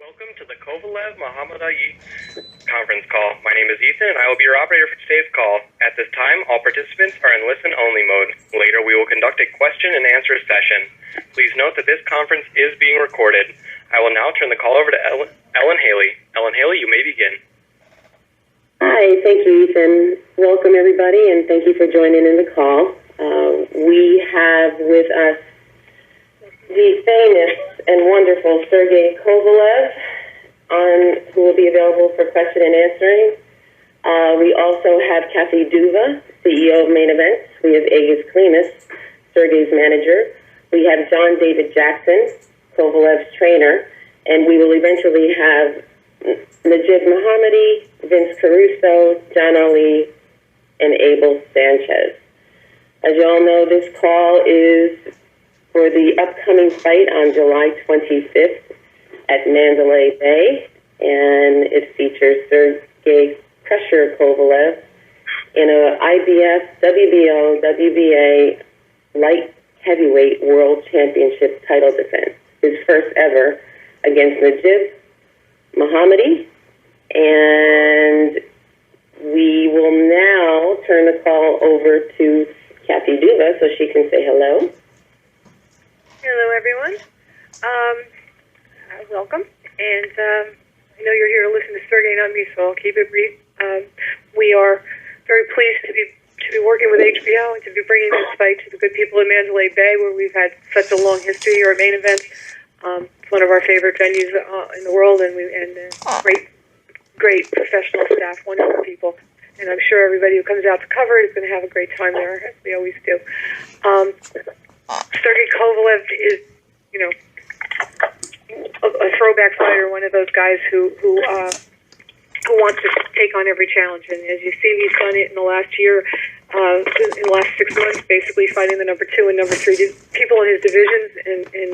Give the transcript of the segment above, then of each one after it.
Welcome to the Kovalev Mohammedi conference call. My name is Ethan, and I will be your operator for today's call. At this time, all participants are in listen-only mode. Later, we will conduct a question-and-answer session. Please note that this conference is being recorded. I will now turn the call over to Ellen Haley. Ellen Haley, you may begin. Hi, thank you, Ethan. Welcome, everybody, and thank you for joining in the call. We have with us the famous and wonderful Sergey Kovalev, who will be available for question and answering. We also have Kathy Duva, CEO of Main Events. We have Aegis Klimas, Sergey's manager. We have John David Jackson, Kovalev's trainer. And we will eventually have Najib Mohammedi, Vince Caruso, John Ali, and Abel Sanchez. As you all know, this call is for the upcoming fight on July 25th at Mandalay Bay, and it features Sergey Pressure Kovalev in a IBF, WBO, WBA light heavyweight world championship title defense, his first ever against Najib Mohammedi. And we will now turn the call over to Kathy Duva so she can say hello. Hello, everyone. Welcome. And I know you're here to listen to Sergey, not me, so I'll keep it brief. We are very pleased to be working with HBO and to be bringing this fight to the good people in Mandalay Bay, where we've had such a long history here at Main Event. It's one of our favorite venues in the world, and great professional staff, wonderful people. And I'm sure everybody who comes out to cover it is going to have a great time there, as we always do. Sergey Kovalev is, a throwback fighter, one of those guys who wants to take on every challenge. And as you've seen, he's done it in the last year, in the last 6 months, basically fighting the number 2 and number 3 people in his divisions in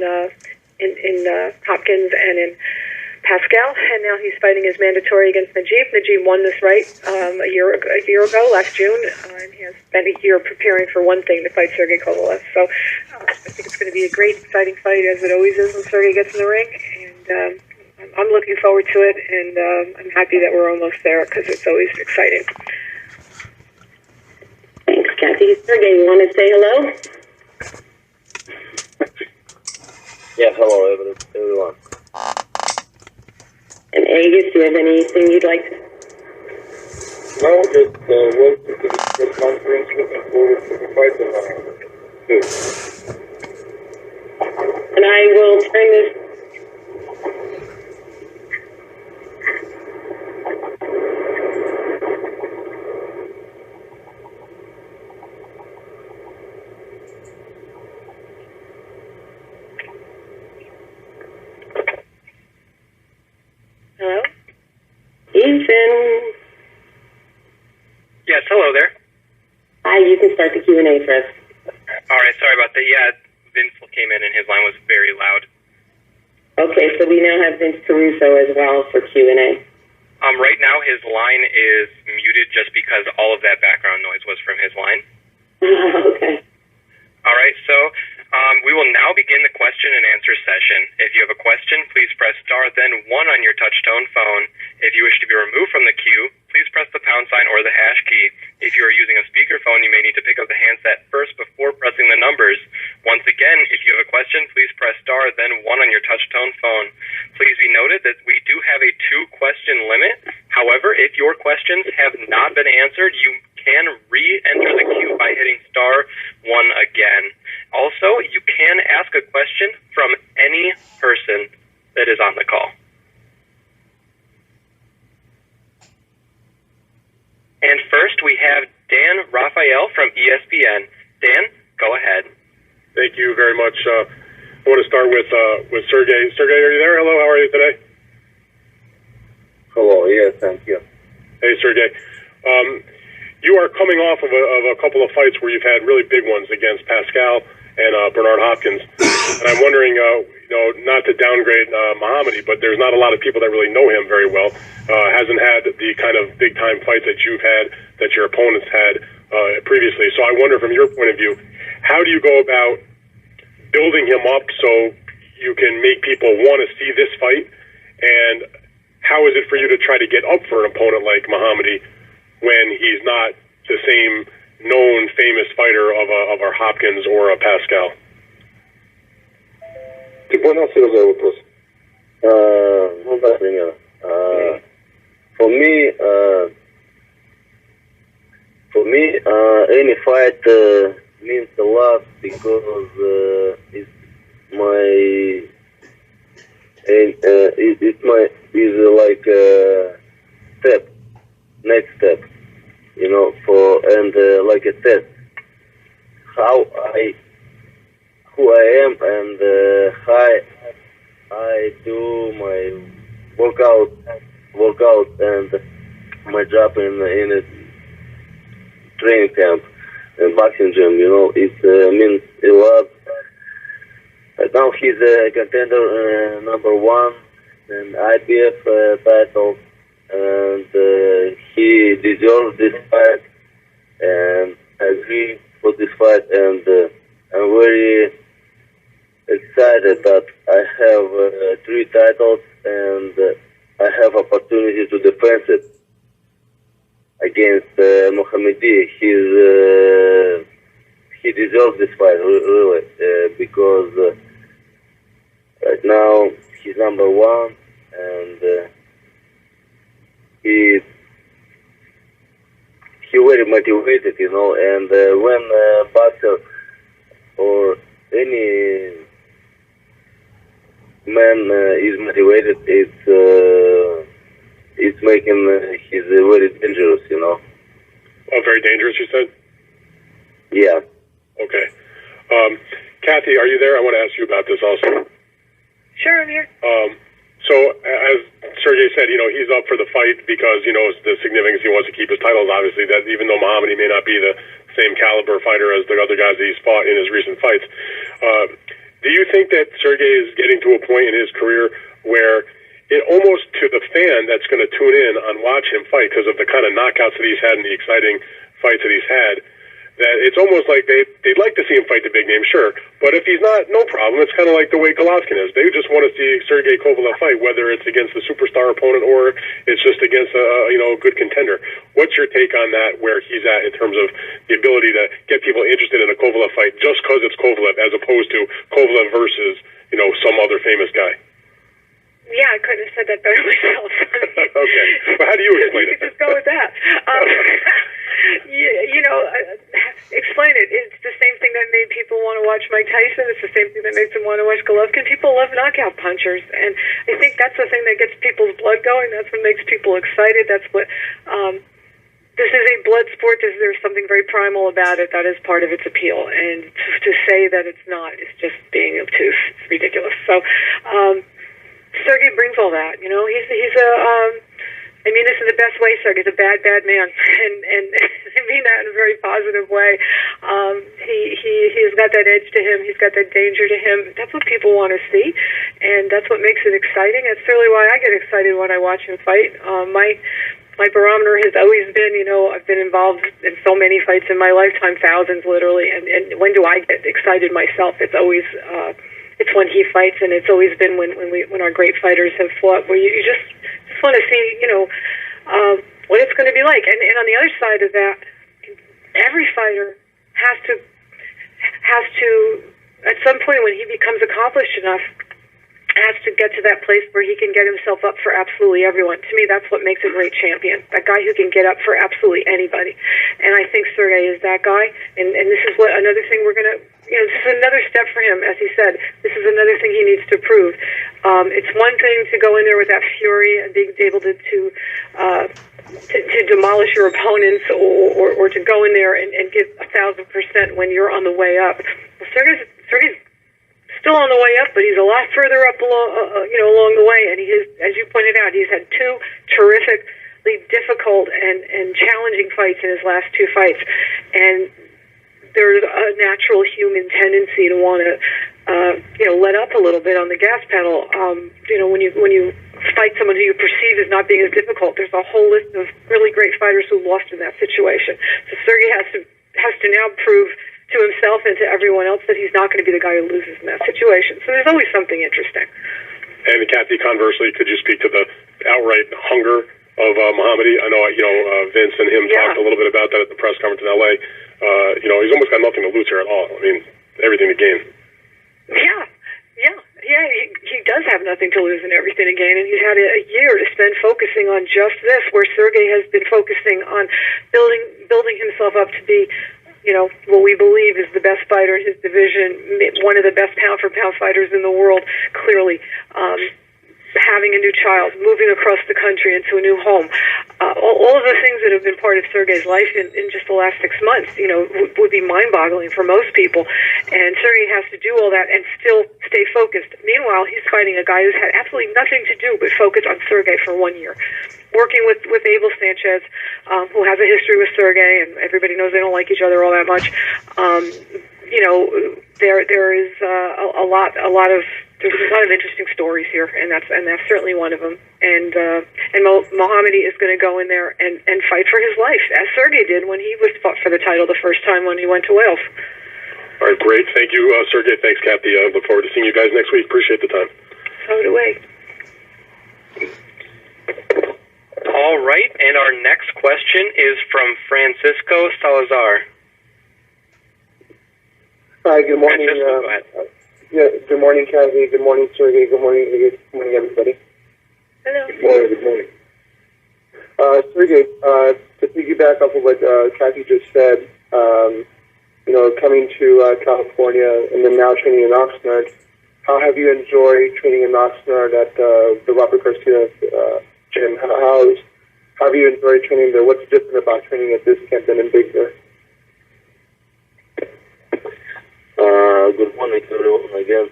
Hopkins and in Pascal, and now he's fighting his mandatory against Najib. Najib won this fight a year ago, last June, and he has spent a year preparing for one thing, to fight Sergey Kovalev. So I think it's going to be a great, exciting fight, as it always is when Sergey gets in the ring, and I'm looking forward to it, and I'm happy that we're almost there, because it's always exciting. Thanks, Kathy. Sergey, you want to say hello? Yeah, hello, everyone. And Aegis, do you have anything you'd like to? No, just welcome to the press conference. Looking forward to the fight tonight. Good. And I will turn this. Hello? Ethan. Yes, hello there. Hi, you can start the Q&A for us. All right, sorry about that. Yeah, Vince came in, and his line was very loud. Okay, so we now have Vince Caruso as well for Q&A. Right now, his line is muted just because all of that background noise was from his line. Okay. All right, so we will now begin the question and answer session. If you have a question, please press star, then 1 on your touch-tone phone. If you wish to be removed from the queue, please press the pound sign or the hash key. If you are using a speakerphone, you may need to pick up the handset first before pressing the numbers. Once again, if you have a question, please press star, then 1 on your touch-tone phone. Please be noted that we do have a 2-question limit. However, if your questions have not been answered, you can re-enter the queue by hitting star 1 again. Also, you can ask a question from any person that is on the call. And first, we have Dan Raphael from ESPN. Dan, go ahead. Thank you very much. I want to start with Sergey. Sergey, are you there? Hello, how are you today? Hello, yes, thank you. Hey, Sergey. You are coming off of a couple of fights where you've had really big ones against Pascal and Bernard Hopkins. And I'm wondering, not to downgrade Mohammedi, but there's not a lot of people that really know him very well. Hasn't had the kind of big-time fights that you've had, that your opponents had previously. So I wonder, from your point of view, how do you go about building him up so you can make people want to see this fight And how is it for you to try to get up for an opponent like Mohammedi when he's not the same known famous fighter of our Hopkins or a Pascal? Ты понял, Сережа, вопрос? Ну да, примерно. For me, any fight means a lot because it's like step, next step, you know, like a test, who I am and how I do my workout and my job in a training camp and boxing gym, you know, it means a lot. Now he's a contender #1 in IBF title, and he deserves this fight, and I agree for this fight, and I'm very excited that I have 3 titles, and I have opportunity to defend it against Mohammedi. He deserves this fight, really, because right now he's #1, and he very motivated, you know. And when a boxer or any man is motivated, it's making he's very dangerous, you know. Oh, very dangerous, you said? Yeah. Okay. Kathy, are you there? I want to ask you about this also. Sure, I'm here. So, as Sergey said, you know, he's up for the fight because, you know, the significance he wants to keep his titles, obviously, that even though Mohammedi may not be the same caliber fighter as the other guys that he's fought in his recent fights. Do you think that Sergey is getting to a point in his career where it almost, to the fan that's going to tune in and watch him fight because of the kind of knockouts that he's had and the exciting fights that he's had, that it's almost like they'd like to see him fight the big name, sure, but if he's not, no problem. It's kind of like the way Golovkin is. They just want to see Sergey Kovalev fight, whether it's against a superstar opponent or it's just against a good contender. What's your take on that, where he's at in terms of the ability to get people interested in a Kovalev fight just because it's Kovalev, as opposed to Kovalev versus, you know, some other famous guy? Yeah, I couldn't have said that better myself. Okay. Well, how do you explain it? Just go with that. Explain it. It's the same thing that made people want to watch Mike Tyson. It's the same thing that makes them want to watch Golovkin. People love knockout punchers, and I think that's the thing that gets people's blood going. That's what makes people excited. That's what... this is a blood sport. There's something very primal about it. That is part of its appeal. And to say that it's not is just being obtuse. It's ridiculous. So... Sergey brings all that, you know. He's I mean this in the best way. Sergey's a bad man, and I mean that in a very positive way. He's got that edge to him. He's got that danger to him. That's what people want to see, and that's what makes it exciting. That's really why I get excited when I watch him fight. My barometer has always been, you know, I've been involved in so many fights in my lifetime, thousands literally, and when do I get excited myself? It's always it's when he fights, and it's always been when our great fighters have fought, where you just want to see, you know, what it's going to be like. And on the other side of that, every fighter has to at some point when he becomes accomplished enough, has to get to that place where he can get himself up for absolutely everyone. To me, that's what makes a great champion, that guy who can get up for absolutely anybody. And I think Sergey is that guy. And this is what another thing we're going to, you know, this is another step for him. As he said, this is another thing he needs to prove. It's one thing to go in there with that fury and being able to demolish your opponents, or to go in there and give 1,000% when you're on the way up. Well, Sergey's still on the way up, but he's a lot further up along the way. And he has, as you pointed out, he's had 2 terrifically difficult and challenging fights in his last 2 fights. And there's a natural human tendency to want to, let up a little bit on the gas pedal. When you fight someone who you perceive as not being as difficult, there's a whole list of really great fighters who lost in that situation. So Sergey has to now prove to himself and to everyone else that he's not going to be the guy who loses in that situation. So there's always something interesting. And Kathy, conversely, could you speak to the outright hunger of Mohammedi? I know, Vince and him talked a little bit about that at the press conference in L.A. He's almost got nothing to lose here at all. I mean, everything to gain. Yeah, he does have nothing to lose and everything to gain, and he's had a year to spend focusing on just this, where Sergey has been focusing on building himself up to be, what we believe is the best fighter in his division, one of the best pound-for-pound fighters in the world, clearly. Having a new child, moving across the country into a new home, all of the things that have been part of Sergey's life in just the last 6 months, would be mind-boggling for most people. And Sergey has to do all that and still stay focused. Meanwhile, he's fighting a guy who's had absolutely nothing to do but focus on Sergey for 1 year. Working with Abel Sanchez, who has a history with Sergey, and everybody knows they don't like each other all that much. There is there's a lot of interesting stories here, and that's certainly one of them. And Mohammedi is going to go in there and fight for his life, as Sergey did when he was fought for the title the first time when he went to Wales. All right, great. Thank you, Sergey. Thanks, Kathy. I look forward to seeing you guys next week. Appreciate the time. So do we. All right, and our next question is from Francisco Salazar. Hi, good morning. Francisco, go ahead. Good morning, Kathy. Good morning, Sergey. Good morning, everybody. Hello. Good morning. Sergey, to piggyback off of what Kathy just said, coming to California and then now training in Oxnard, how have you enjoyed training in Oxnard at the Robert Garcia gym? How have you enjoyed training there? What's different about training at this camp than in Big Bear? Good morning, everyone. Again,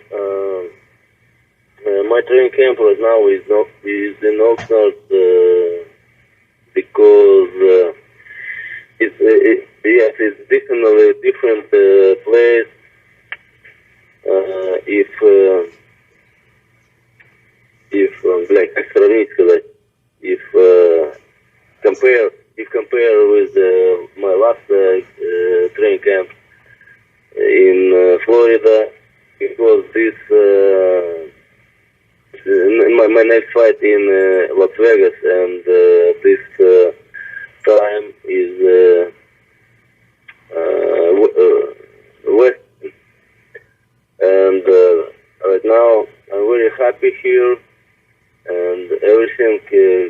my training camp right now is in Oxnard because it's definitely a different place. If compare with my last training camp in Florida, because this my next fight in Las Vegas, and this time is West, and right now I'm very happy here, and everything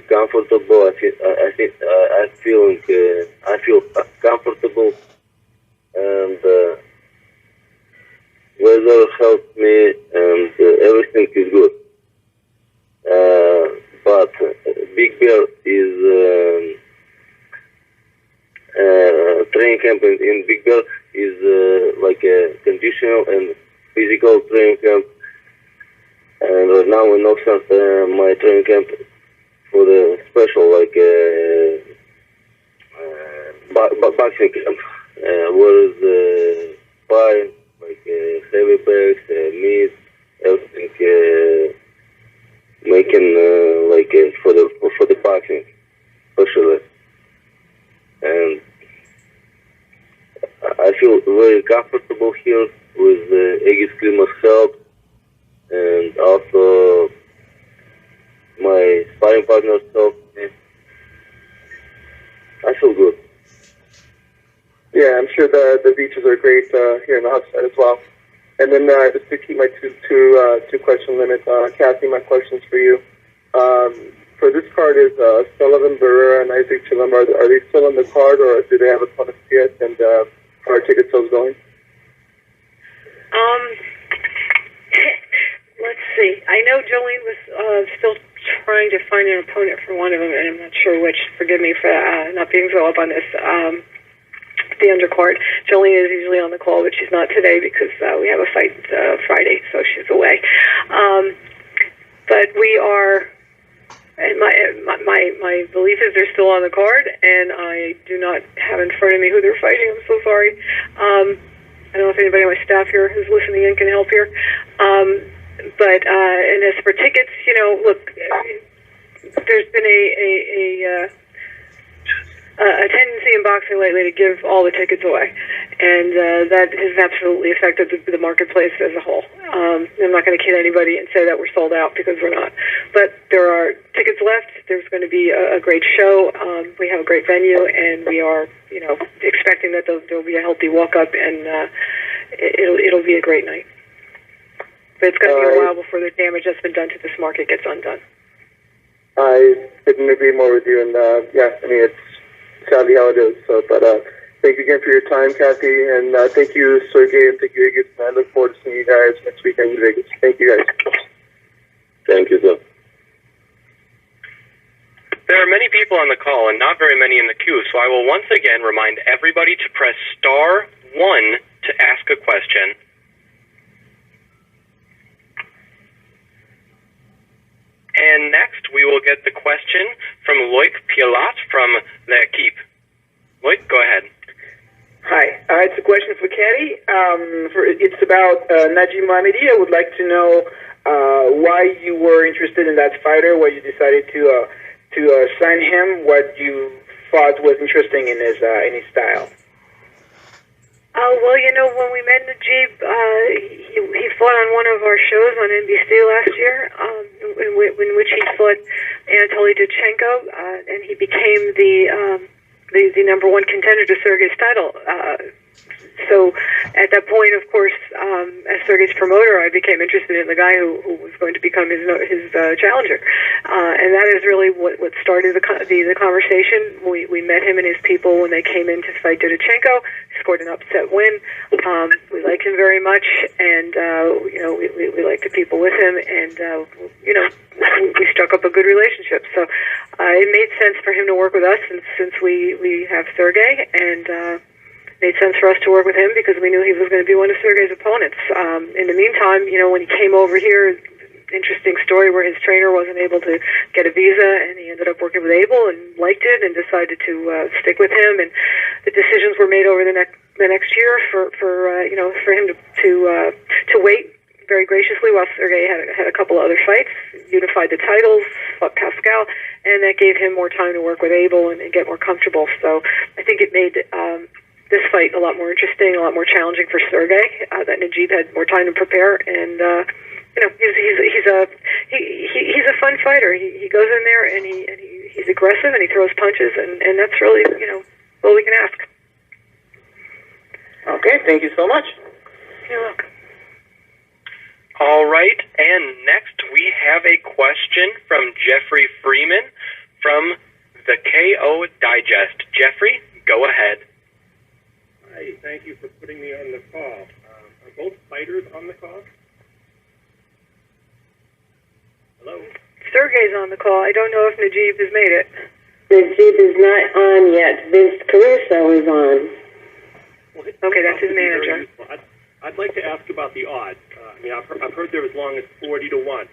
comfortable. I feel comfortable, and weather helped me, and everything is good. But Big Bear is training camp in Big Bear is like a conditional and physical training camp. And right now in Oxnard, my training camp for the special, boxing camp, whereas sparring, heavy bags, meat, everything, making for the boxing, especially. And I feel very comfortable here with Egis Klima's help, and also my sparring partners help me. I feel good. Yeah, I'm sure the beaches are great here in the hot side as well. And then just to keep my two question limit, Kathy, my questions for you. For this card is Sullivan Barrera and Isaac Chilema. Are they still on the card, or do they have a bonus yet? And how are ticket sales going? Let's see. I know Jolene was still trying to find an opponent for one of them, and I'm not sure which. Forgive me for not being so up on this. The undercard. Jolene is usually on the call, but she's not today because we have a fight Friday, so she's away. But we are. And my belief is they're still on the card, and I do not have in front of me who they're fighting. I'm so sorry. I don't know if anybody on my staff here who's listening in can help here. And as for tickets, look, there's been a tendency in boxing lately to give all the tickets away, and that has absolutely affected the marketplace as a whole. I'm not going to kid anybody and say that we're sold out, because we're not. But there are tickets left. There's going to be a great show. We have a great venue, and we are, expecting that there'll be a healthy walk-up, and it'll be a great night. But it's going to be a while before the damage that's been done to this market gets undone. I couldn't agree more with you, and it's sadly how it is. So, but thank you again for your time, Kathy, and thank you, Sergey, and thank you, Igis. And I look forward to seeing you guys next weekend in Vegas. Thank you, guys. Thank you, sir. There are many people on the call and not very many in the queue, so I will once again remind everybody to press *1 to ask a question. And next, we will get the question from Loic Pialat from L'Equipe. Loic, go ahead. Hi, it's a question for Kathy. It's about Najib Mohammedi. I would like to know why you were interested in that fighter, why you decided to sign him, what you thought was interesting in his style. Well, when we met Najib, he fought on one of our shows on NBC last year, in which he fought Anatoly Dudchenko, and he became the number one contender to Sergey's title. So at that point, of course, as Sergey's promoter, I became interested in the guy who was going to become his challenger, and that is really what started the conversation. We met him and his people when they came in to fight Dudchenko. He scored an upset win. We liked him very much, and we liked the people with him, and we struck up a good relationship. So it made sense for him to work with us, since we have Sergey, and made sense for us to work with him because we knew he was going to be one of Sergey's opponents. In the meantime, when he came over here, interesting story where his trainer wasn't able to get a visa, and he ended up working with Abel and liked it and decided to stick with him. And the decisions were made over the next year for him to wait very graciously while Sergey had a couple other fights, unified the titles, fought Pascal, and that gave him more time to work with Abel and get more comfortable. So I think it made this fight a lot more interesting, a lot more challenging for Sergey. That Najib had more time to prepare, and he's a fun fighter. He goes in there and he's aggressive and he throws punches, and that's really all we can ask. Okay, thank you so much. You're welcome. All right, and next we have a question from Jeffrey Freeman from the KO Digest. Jeffrey, go ahead. Hi, thank you for putting me on the call. Are both fighters on the call? Hello? Sergey's on the call. I don't know if Najib has made it. Najib is not on yet. Vince Caruso is on. Okay, that's his manager. I'd like to ask about the odds. I've heard they're as long as 40-1.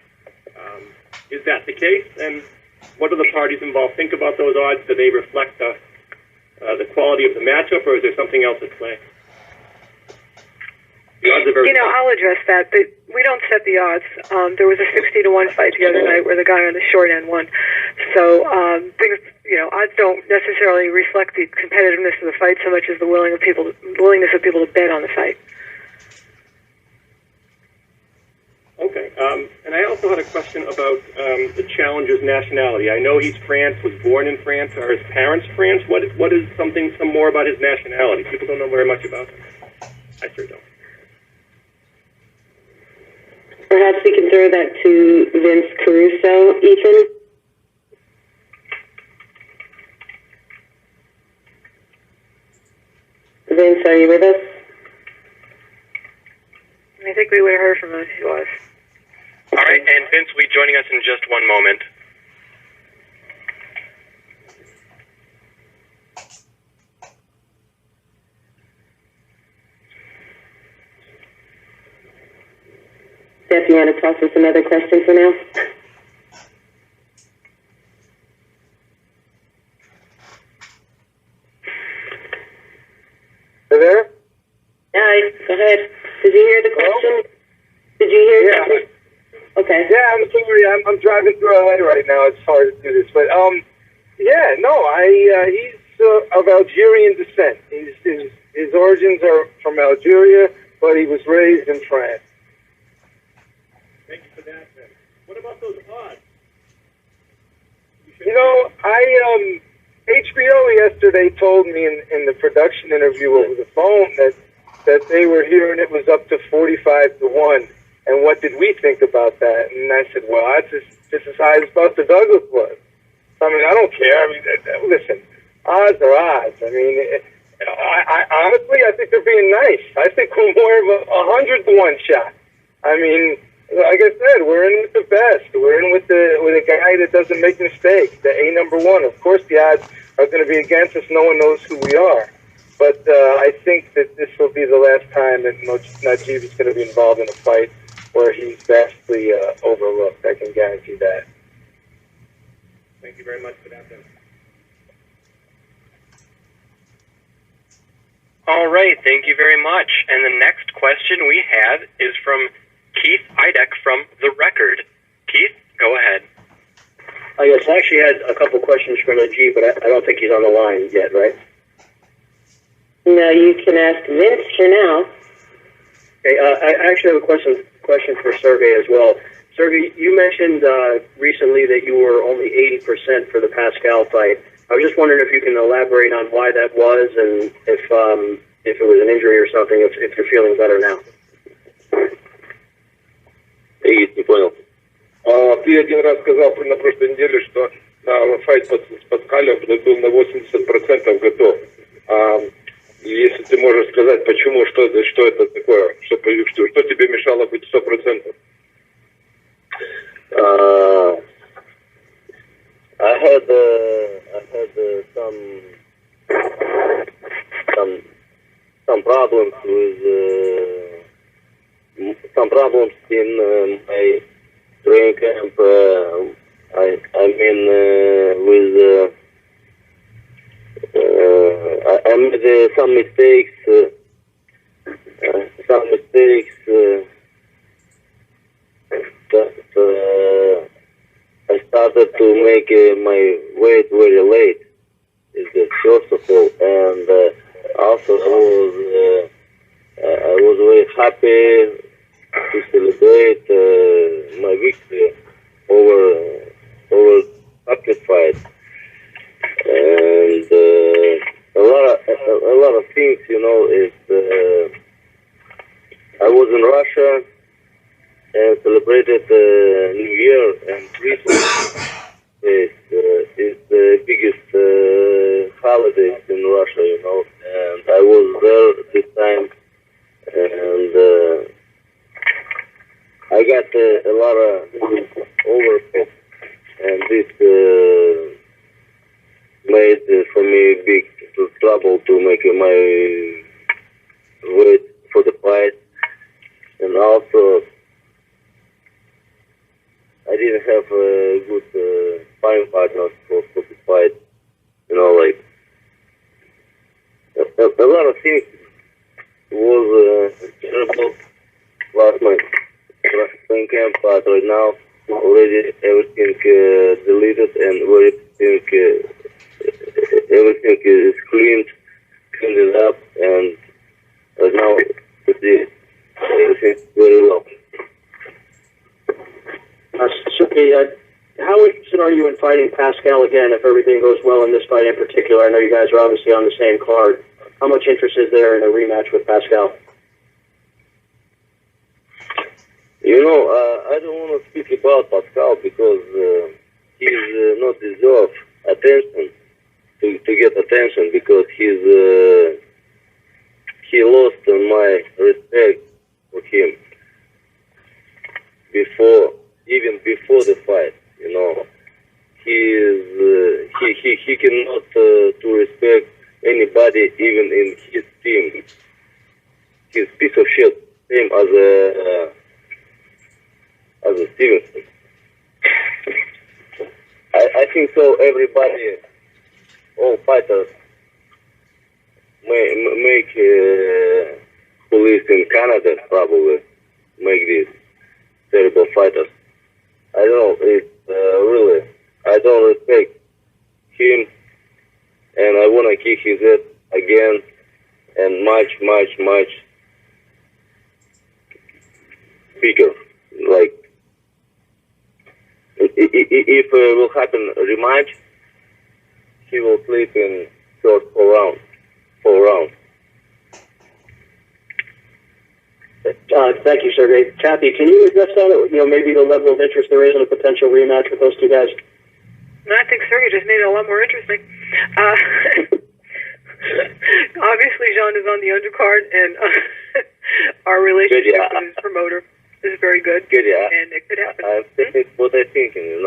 Is that the case? And what do the parties involved think about those odds? Do they reflect the quality of the matchup, or is there something else at play? The odds are very I'll address that, but we don't set the odds. There was a 60-1 fight the other night where the guy on the short end won. So things, odds don't necessarily reflect the competitiveness of the fight so much as the willingness of people to bet on the fight. Okay, and I also had a question about the challenger's nationality. I know he's France, was born in France. Are his parents French? What is some more about his nationality? People don't know very much about him. I sure don't. Perhaps we can throw that to Vince Caruso. Ethan? Vince, are you with us? I think we would have heard from him if he was. All right, and Vince will be joining us in just one moment. Steph, you want to toss us another question for now? Are there? Hi, go ahead. Did you hear the question? Did you hear the question? Okay. Yeah, I'm sorry. I'm driving through LA right now. It's hard to do this, but he's of Algerian descent. His origins are from Algeria, but he was raised in France. Thank you for that. What about those odds? You know, HBO yesterday told me in the production interview over the phone that they were hearing it was up to 45-1. And what did we think about that? And I said, well, that's just as high as Buster Douglas was. I mean, I don't care. I mean, listen, odds are odds. I mean, I honestly, I think they're being nice. I think we're more of a 100-1 shot. I mean, like I said, we're in with the best. We're in with a guy that doesn't make mistakes, the A#1. Of course, the odds are going to be against us. No one knows who we are. But I think that this will be the last time that Najib is going to be involved in a fight where he's vastly overlooked. I can guarantee that. Thank you very much for that, then. All right, thank you very much. And the next question we have is from Keith Idek from The Record. Keith, go ahead. Yes, I actually had a couple questions for Najib, but I don't think he's on the line yet, right? No, you can ask Vince for now. Okay, I actually have a question for Sergey as well. Sergey, you mentioned recently that you were only 80% for the Pascal fight. I was just wondering if you can elaborate on why that was and if it was an injury or something, if you're feeling better now. Не понял. Ты один раз сказал на прошлой неделе, что на файт с Паскалем ты был на 80% готов. Если ты можешь сказать, почему, что это такое, что тебе мешало быть 100%? I had some problems with some problems in my training camp. I made some mistakes. I started to make my weight very late. First of all, and also I was very happy to celebrate my victory over Patrick fight, and a lot of things, you know. I was in Russia and celebrated New Year and Christmas. It's the biggest holidays in Russia, you know, and I was there this time, and I got a lot of overfit, and this made for me big trouble to make my weight for the fight, and also I didn't have a good sparring partner for the fight. You know, like a lot of things was terrible last night training camp, but right now already everything deleted and everything is cleaned up, and right now everything very well. Sergey, how interested are you in fighting Pascal again if everything goes well in this fight in particular? I know you guys are obviously on the same card. How much interest is there in a rematch with Pascal? You know, I don't want to speak about Pascal because he's not deserve attention to get attention, because he lost my respect for him even before the fight. You know, he cannot to respect anybody, even in his team. He's a piece of shit, same as a Stevenson. I think so. Everybody, all fighters, make police in Canada probably make these terrible fighters. I don't know. It's really, I don't respect him, and I want to kick his head again, and much bigger, like if will happen a rematch, he will sleep in short 4 rounds. 4 rounds. Thank you, Sergey. Kathy, can you address that? Maybe the level of interest there is in a potential rematch with those two guys. I think Sergey just made it a lot more interesting. Obviously, Jean is on the undercard, and our relationship with his promoter is very good. Good, yeah. And it could happen. That's what I'm thinking,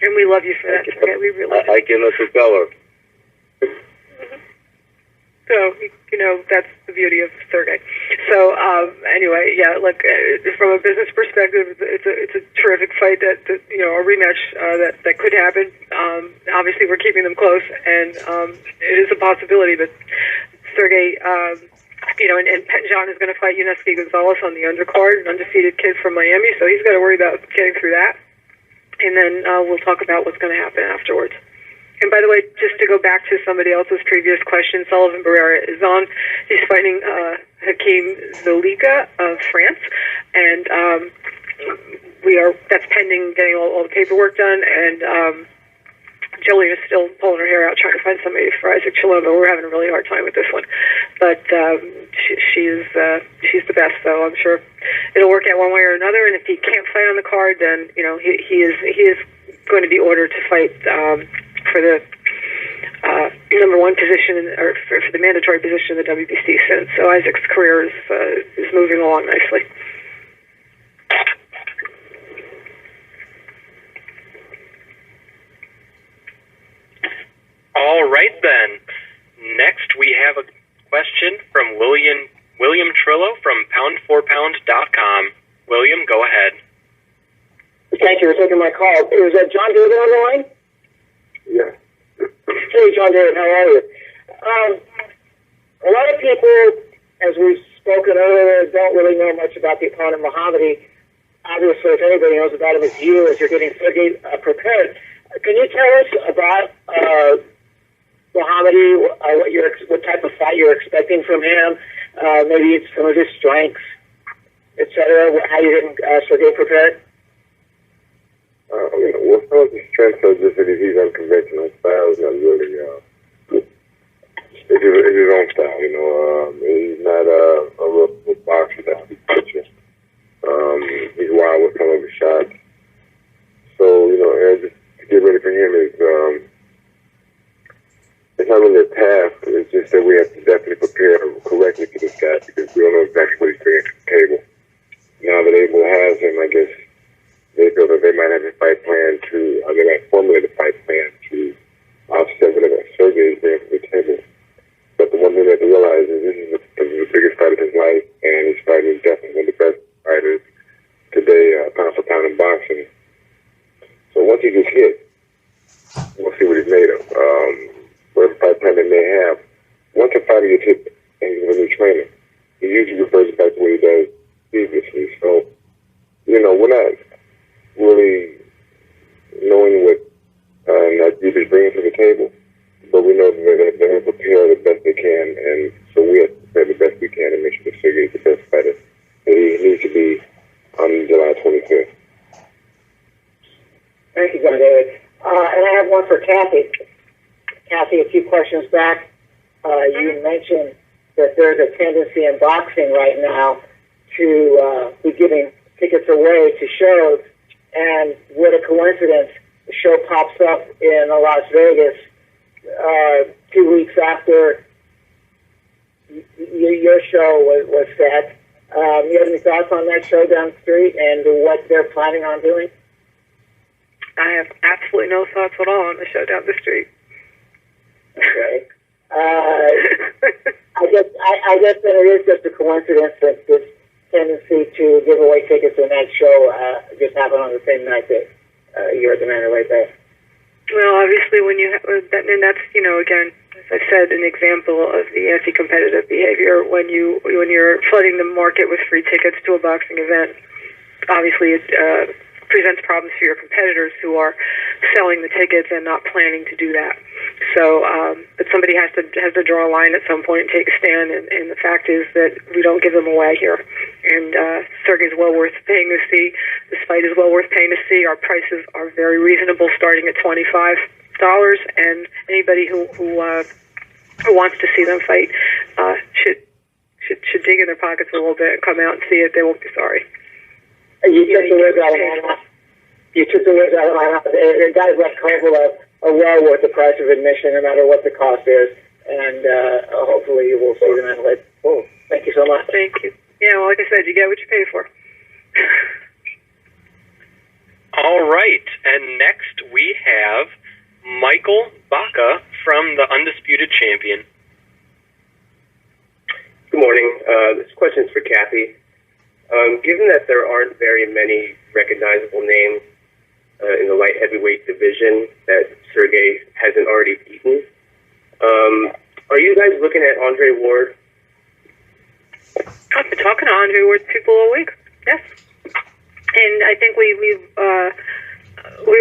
And we love you for that, Sergey. We really do. I cannot recover. So, that's the beauty of Sergey. So, anyway, yeah, look, from a business perspective, it's a terrific fight that a rematch that could happen. Obviously, we're keeping them close, and it is a possibility, but Sergey, and Jean is going to fight Yuneski Gonzalez on the undercard, an undefeated kid from Miami, so he's got to worry about getting through that. And then we'll talk about what's going to happen afterwards. And by the way, just to go back to somebody else's previous question, Sullivan Barrera is on. He's fighting Hakeem Zolika of France, and that's pending getting all the paperwork done. And Jillian is still pulling her hair out trying to find somebody for Isaac Chiloma. We're having a really hard time with this one, but she's the best. So I'm sure it'll work out one way or another. And if he can't fight on the card, then he is going to be ordered to fight for the number one position, or for the mandatory position in the WBC soon. So Isaac's career is moving along nicely. All right, then. Next, we have a question from William Trillo from pound4pound.com. William, go ahead. Thank you for taking my call. Is that John David on the line? Yeah. Hey, John David, how are you? A lot of people, as we've spoken earlier, don't really know much about the opponent, Mohammedi. Obviously, if anybody knows about him, it's you, as you're getting Sergey prepared. Can you tell us about Mohammedi, what type of fight you're expecting from him? Maybe it's some of his strengths, etc. How you're getting Sergey prepared? What some of his strengths are just that he's unconventional styles and really, it's his own style, he's not a real boxer that he's pitching. He's wild with some of his shots. So, and just to get ready for him is, it's not really a task. It's just that we have to definitely prepare correctly for this guy because we don't know exactly what he's bringing to the table. Now that Abel has him, I guess they feel that they might have a fight plan they might formulate a fight plan to offset whatever Sergey is bringing to the table. But the one thing they have to realize is this is the biggest fight of his life, and he's fighting definitely one of the best fighters today, pound for pound in boxing. So once he gets hit, we'll see what he's made of. Whatever fight plan they may have, once a fighter gets hit and he's with a new trainer, he usually reverts back to what he does previously. So, we're not really knowing what Najib is bringing to the table, but we know that they're going to prepare the best they can, and so we have to prepare the best we can and make sure that Sergey is the best fighter that he needs to be on July 25th. Thank you, John David. And I have one for Kathy. Kathy, a few questions back, you mentioned that there's a tendency in boxing right now to be giving tickets away to shows, and what a coincidence, the show pops up in Las Vegas 2 weeks after your show was set. You have any thoughts on that show down the street and what they're planning on doing? I have absolutely no thoughts at all on the show down the street. Okay. I guess that it is just a coincidence that this tendency to give away tickets in that show just happened on the same night that you're at the Mandalay Bay. Well, obviously, when you have that, and that's again, as I said, an example of the anti-competitive behavior when you're flooding the market with free tickets to a boxing event. Obviously, presents problems for your competitors who are selling the tickets and not planning to do that. So, but somebody has to draw a line at some point and take a stand. And the fact is that we don't give them away here. And Sergey's well worth paying to see. This fight is well worth paying to see. Our prices are very reasonable, starting at $25. And anybody who wants to see them fight should dig in their pockets a little bit and come out and see it. They won't be sorry. You took the words out of my mouth. You took the words out of my mouth. Guys like Kovalev are well worth the price of admission, no matter what the cost is. And hopefully you will see them in late. Oh, thank you so much. Thank you. Yeah, well, like I said, you get what you pay for. All right, and next we have Michael Baca from the Undisputed Champion. Good morning. This question is for Kathy. Given that there aren't very many recognizable names in the light heavyweight division that Sergey hasn't already beaten, are you guys looking at Andre Ward? I've been talking to Andre Ward's people all week. Yes, and I think we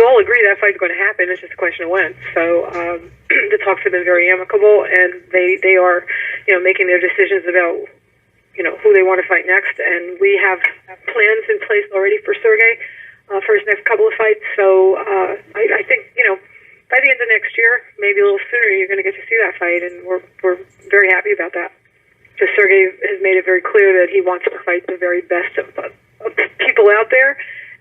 all agree that fight's going to happen. It's just a question of when. So the talks have been very amicable, and they are, making their decisions about, who they want to fight next. And we have plans in place already for Sergey for his next couple of fights. So I think, by the end of next year, maybe a little sooner, you're going to get to see that fight, and we're very happy about that. Because Sergey has made it very clear that he wants to fight the very best of people out there.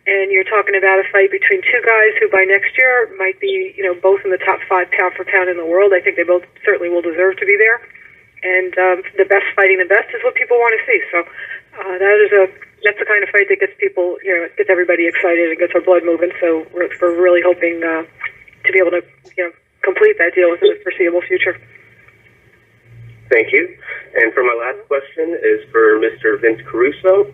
And you're talking about a fight between two guys who by next year might be, both in the top 5 pound for pound in the world. I think they both certainly will deserve to be there. And the best fighting the best is what people want to see. So that's the kind of fight that gets people, gets everybody excited and gets our blood moving. So we're really hoping to be able to, complete that deal within the foreseeable future. Thank you. And for my last question is for Mr. Vince Caruso.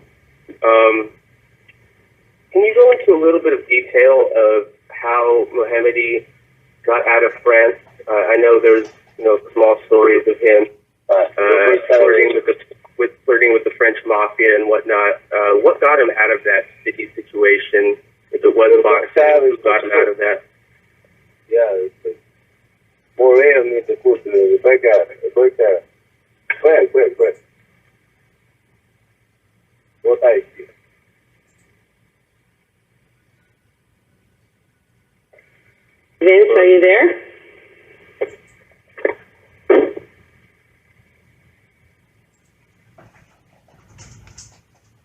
Can you go into a little bit of detail of how Mohammedi got out of France? I know there's small stories of him flirting with the French mafia and whatnot. What got him out of that sticky situation? If it wasn't boxing, who got him out of that? Yeah, Moreno the course of the big guy. Quick. What I see. Vince, are you there?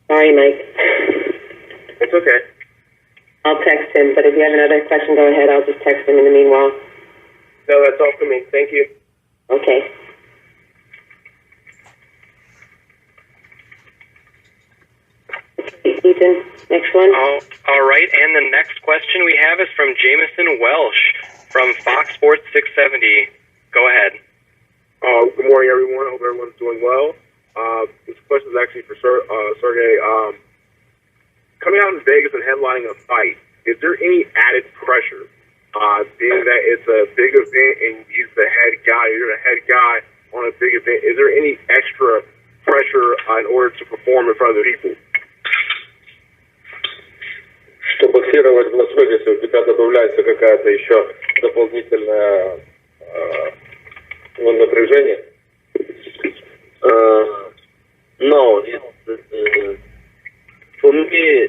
Sorry, Mike. It's okay. I'll text him, but if you have another question, go ahead. I'll just text him in the meanwhile. No, that's all for me. Thank you. Okay. Ethan, next one. All right, and the next question we have is from Jameson Welsh from Fox Sports 670. Go ahead. Good morning, everyone. I hope everyone's doing well. This question is actually for Sergey. Coming out in Vegas and headlining a fight, is there any added pressure, being that it's a big event and he's the head guy, you're the head guy on a big event? Is there any extra pressure in order to perform in front of the people? Что боксировать в Лас-Вегасе, у тебя добавляется какая-то еще дополнительное напряжение? No, for me,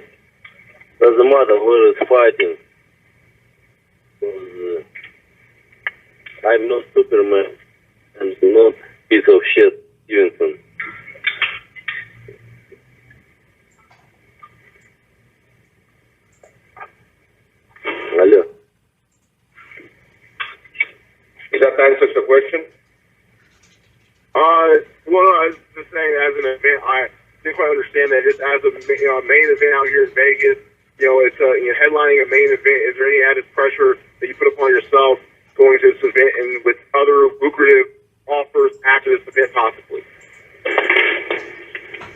doesn't matter where it's fighting. I'm not Superman and not piece of shit Stevenson. Hello. Does that answer the question? Well, I was just saying, as an event, I think I understand that it's as a main event out here in Vegas. It's headlining a main event. Is there any added pressure that you put upon yourself going to this event and with other lucrative offers after this event, possibly?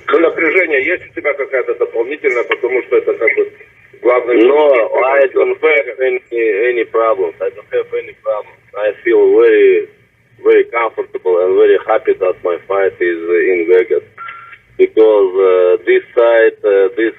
Ну, напряжение есть у тебя какая-то дополнительная, потому что это как бы главное. No, I don't have any problems. I don't have any problems. I feel very comfortable and very happy that my fight is in Vegas, because this side, this